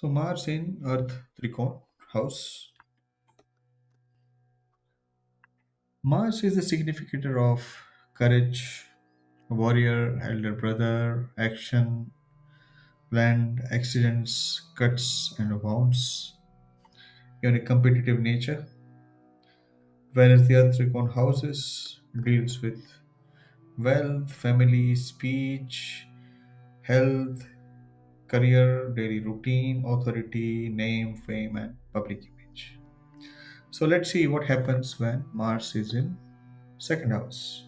So Mars in Earth Trikona house. Mars is the significator of courage, warrior, elder brother, action, planned accidents, cuts and wounds. Even a competitive nature, whereas the Earth Trikona houses deals with wealth, family, speech, health, career, daily routine, authority, name, fame, and public image. So let's see what happens when Mars is in second house.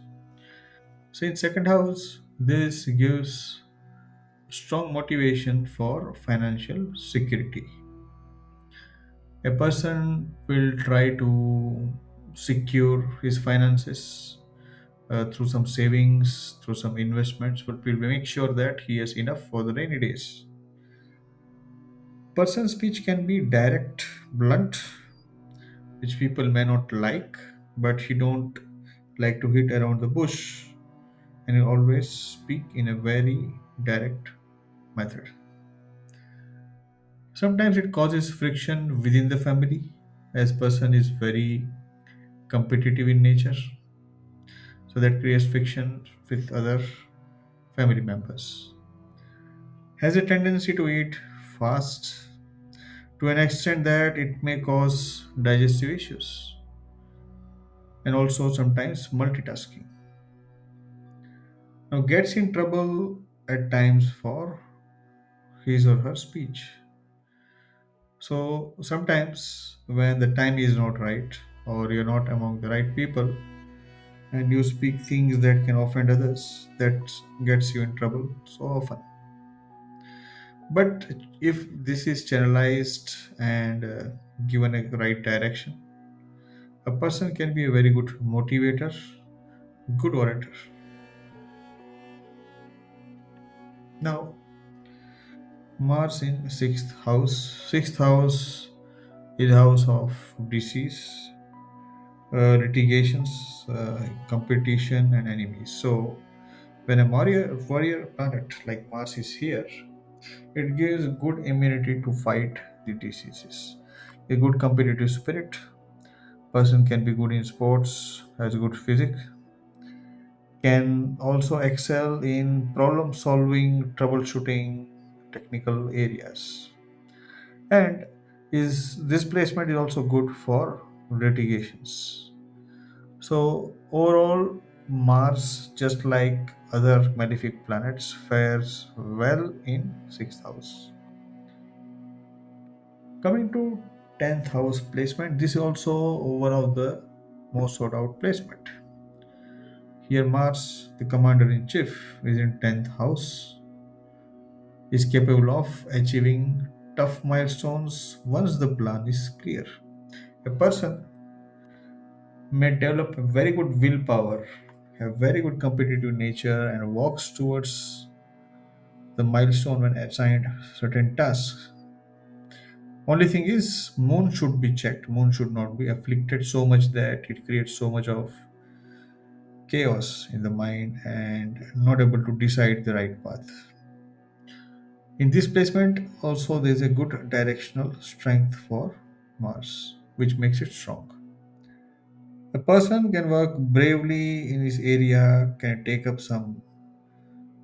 So in second house, this gives strong motivation for financial security. A person will try to secure his finances through some savings, through some investments, but will make sure that he has enough for the rainy days. Person's speech can be direct, blunt, which people may not like, but he don't like to hit around the bush, and he always speak in a very direct method. Sometimes it causes friction within the family, as person is very competitive in nature, so that creates friction with other family members. Has a tendency to eat fast to an extent that it may cause digestive issues, and also sometimes multitasking. Now gets in trouble at times for his or her speech. So sometimes when the time is not right, or you're not among the right people, and you speak things that can offend others, that gets you in trouble so often. But if this is channelized and given a right direction, a person can be a very good motivator, good orator. Now Mars in sixth house is house of disease, litigations, competition, and enemies. So when a warrior planet like Mars is here, it gives good immunity to fight the diseases. A good competitive spirit. Person can be good in sports, has good physique, can also excel in problem solving, troubleshooting, technical areas. And is this placement is also good for litigations. So overall, Mars, just like other malefic planets, fares well in sixth house. Coming to 10th house placement, this is also one of the most sought out placement. Here, Mars, the commander in chief, is in 10th house, is capable of achieving tough milestones once the plan is clear. A person may develop a very good willpower, have very good competitive nature, and walks towards the milestone when assigned certain tasks. Only thing is, moon should be checked. Moon should not be afflicted so much that it creates so much of chaos in the mind and not able to decide the right path. In this placement, also there is a good directional strength for Mars, which makes it strong. A person can work bravely in his area, can take up some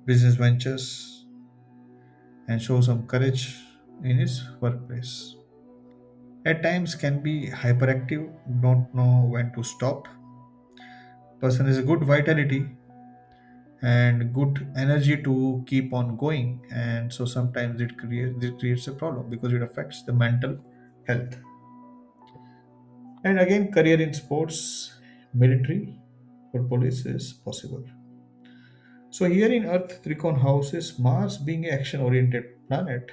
business ventures, and show some courage in his workplace. At times can be hyperactive, don't know when to stop. Person has a good vitality and good energy to keep on going, and so sometimes it creates a problem because it affects the mental health. And again, career in sports, military, or police is possible. So here in Earth, Tricon houses, Mars being an action-oriented planet,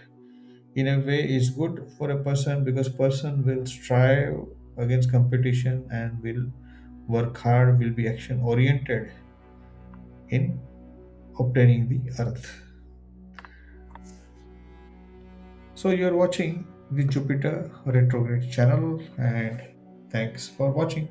in a way is good for a person because person will strive against competition and will work hard, will be action-oriented in obtaining the Earth. So you're watching the Jupiter retrograde channel, and thanks for watching.